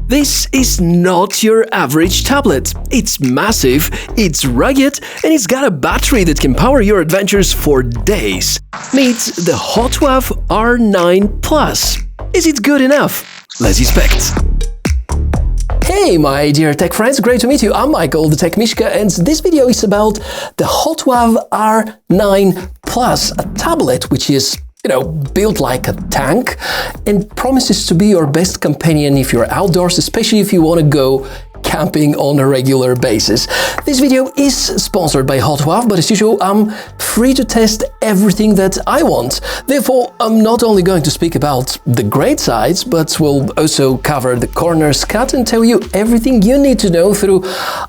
This is not your average tablet. It's massive, it's rugged, and it's got a battery that can power your adventures for days. Meet the HOTWAV R9 Plus. Is it good enough? Let's inspect. Hey my dear tech friends, great to meet you. I'm Michael, the TechMishka, and this video is about the HOTWAV R9 Plus, a tablet which is built like a tank and promises to be your best companion if you're outdoors, especially if you want to go camping on a regular basis. This video is sponsored by HOTWAV, but as usual, I'm free to test everything that I want. Therefore, I'm not only going to speak about the great sides, but will also cover the corners cut and tell you everything you need to know through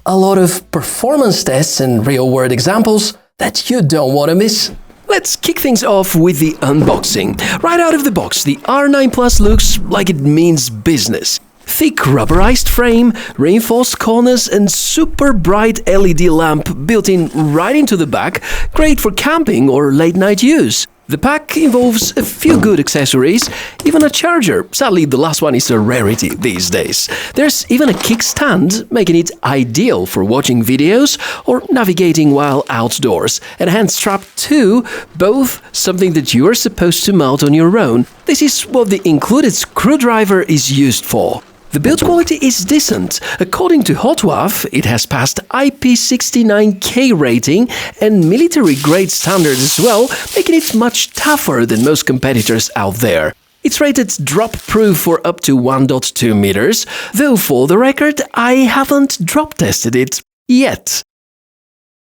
a lot of performance tests and real-world examples that you don't want to miss. Let's kick things off with the unboxing. Right out of the box, the R9 Plus looks like it means business. Thick rubberized frame, reinforced corners and super bright LED lamp built in right into the back, great for camping or late night use. The pack involves a few good accessories, even a charger. Sadly, the last one is a rarity these days. There's even a kickstand, making it ideal for watching videos or navigating while outdoors. And a hand strap too, both something that you are supposed to mount on your own. This is what the included screwdriver is used for. The build quality is decent. According to HOTWAV, it has passed IP69K rating and military-grade standard as well, making it much tougher than most competitors out there. It's rated drop-proof for up to 1.2 meters, though for the record, I haven't drop-tested it yet.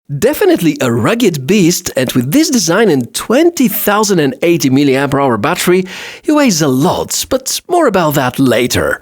Definitely a rugged beast, and with this design and 20,080 mAh battery, it weighs a lot, but more about that later.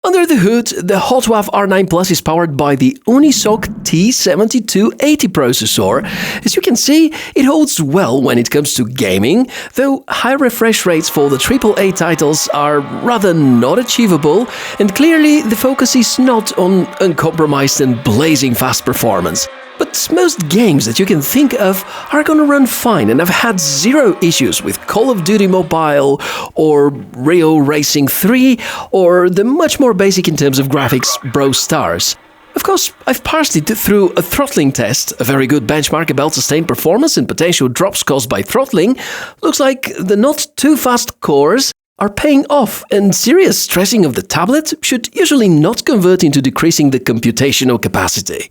Under the hood, the HOTWAV R9 Plus is powered by the Unisoc T7280 processor. As you can see, it holds well when it comes to gaming, though high refresh rates for the AAA titles are rather not achievable, and clearly the focus is not on uncompromised and blazing fast performance. But most games that you can think of are gonna run fine, and I've had zero issues with Call of Duty Mobile or Rio Racing 3 or the much more basic in terms of graphics Brawl Stars. Of course, I've parsed it through a throttling test, a very good benchmark about sustained performance and potential drops caused by throttling. Looks like the not too fast cores are paying off, and serious stressing of the tablet should usually not convert into decreasing the computational capacity.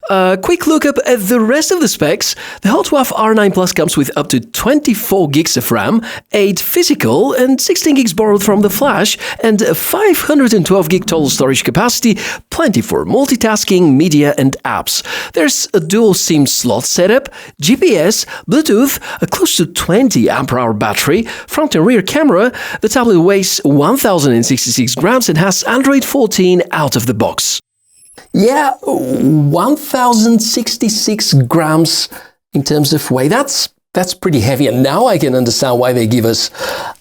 A quick look up at the rest of the specs. The HOTWAV R9 Plus comes with up to 24 gigs of RAM, 8 physical and 16 gigs borrowed from the flash, and a 512 gig total storage capacity, plenty for multitasking, media and apps. There's a dual SIM slot setup, GPS, Bluetooth, a close to 20 Ah battery, front and rear camera. The tablet weighs 1,066 grams and has Android 14 out of the box. Yeah, 1,066 grams in terms of weight. That's pretty heavy, and now I can understand why they give us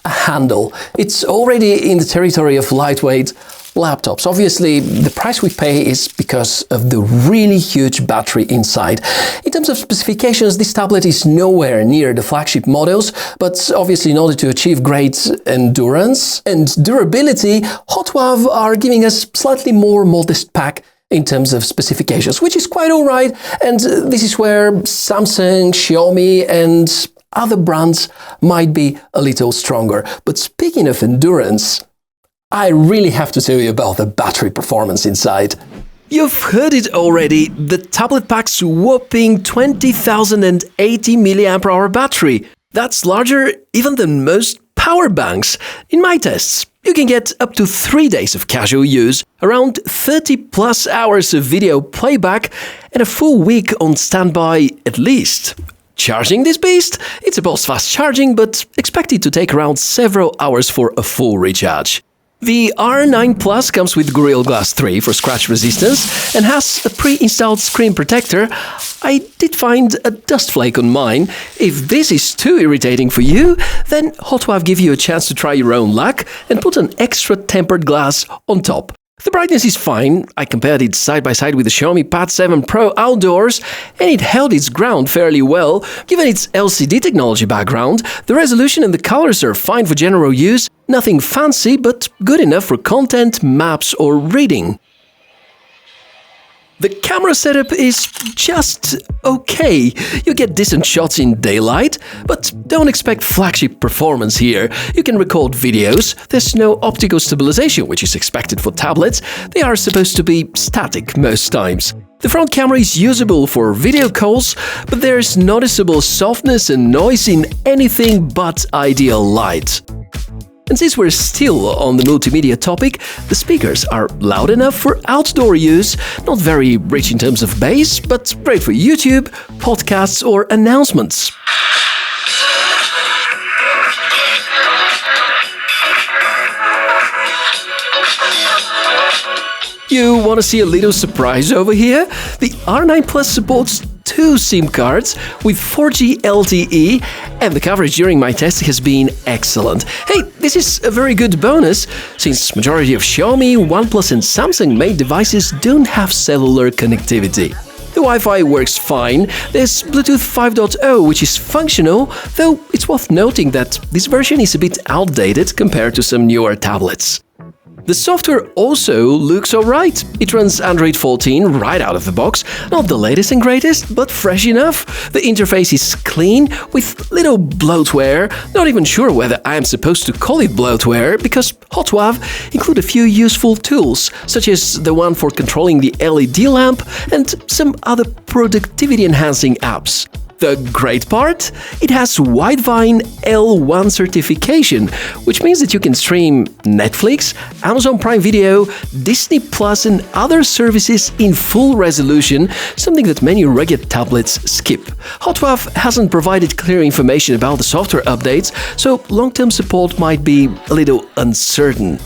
a handle. It's already in the territory of lightweight laptops. Obviously, the price we pay is because of the really huge battery inside. In terms of specifications, this tablet is nowhere near the flagship models, but obviously in order to achieve great endurance and durability, HOTWAV are giving us slightly more modest pack in terms of specifications, which is quite alright, and this is where Samsung, Xiaomi and other brands might be a little stronger. But speaking of endurance, I really have to tell you about the battery performance inside. You've heard it already, the tablet packs whopping 20,080 mAh battery. That's larger even than most power banks. In my tests, you can get up to 3 days of casual use, around 30 plus hours of video playback, and a full week on standby at least. Charging this beast? It's about fast charging, but expected to take around several hours for a full recharge. The R9 Plus comes with Gorilla Glass 3 for scratch resistance and has a pre-installed screen protector. I did find a dust flake on mine. If this is too irritating for you, then HOTWAV give you a chance to try your own luck and put an extra tempered glass on top. The brightness is fine. I compared it side by side with the Xiaomi Pad 7 Pro outdoors, and it held its ground fairly well. Given its LCD technology background, the resolution and the colors are fine for general use, Nothing fancy, but good enough for content, maps, or reading. The camera setup is just okay. You get decent shots in daylight, but don't expect flagship performance here. You can record videos, there's no optical stabilization, which is expected for tablets. They are supposed to be static most times. The front camera is usable for video calls, but there's noticeable softness and noise in anything but ideal light. And since we're still on the multimedia topic, the speakers are loud enough for outdoor use, not very rich in terms of bass, but great for YouTube, podcasts, or announcements. You want to see a little surprise over here? The R9 Plus supports 2 SIM cards with 4G LTE, and the coverage during my test has been excellent. Hey, this is a very good bonus, since majority of Xiaomi, OnePlus and Samsung-made devices don't have cellular connectivity. The Wi-Fi works fine, there's Bluetooth 5.0 which is functional, though it's worth noting that this version is a bit outdated compared to some newer tablets. The software also looks alright. It runs Android 14 right out of the box, not the latest and greatest, but fresh enough. The interface is clean, with little bloatware. Not even sure whether I am supposed to call it bloatware, because HOTWAV include a few useful tools, such as the one for controlling the LED lamp and some other productivity-enhancing apps. The great part? It has Widevine L1 certification, which means that you can stream Netflix, Amazon Prime Video, Disney Plus and other services in full resolution, something that many rugged tablets skip. HOTWAV hasn't provided clear information about the software updates, so long-term support might be a little uncertain.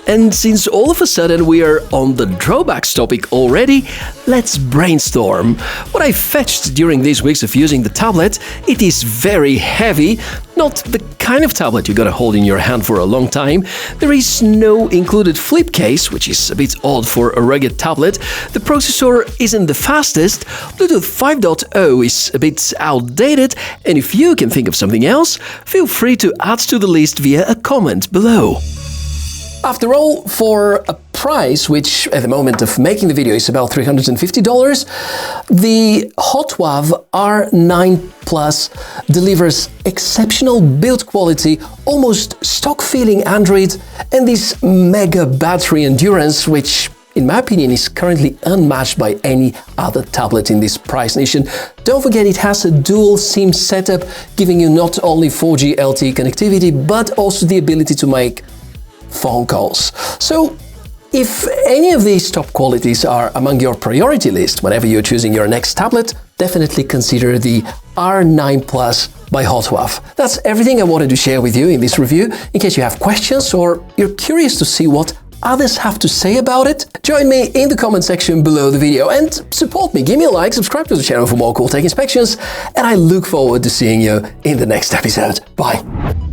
And since all of a sudden we are on the drawbacks topic already, let's brainstorm. What I fetched during these weeks of using the tablet, it is very heavy, not the kind of tablet you gotta hold in your hand for a long time. There is no included flip case, which is a bit odd for a rugged tablet. The processor isn't the fastest, Bluetooth 5.0 is a bit outdated, and if you can think of something else, feel free to add to the list via a comment below. After all, for a price which at the moment of making the video is about $350, the HOTWAV R9 Plus delivers exceptional build quality, almost stock-feeling Android, and this mega battery endurance, which in my opinion is currently unmatched by any other tablet in this price nation. Don't forget it has a dual SIM setup, giving you not only 4G LTE connectivity, but also the ability to make phone calls. So, if any of these top qualities are among your priority list whenever you're choosing your next tablet, definitely consider the R9 Plus by HOTWAV. That's everything I wanted to share with you in this review. In case you have questions or you're curious to see what others have to say about it, join me in the comment section below the video and support me. Give me a like, subscribe to the channel for more cool tech inspections, and I look forward to seeing you in the next episode. Bye!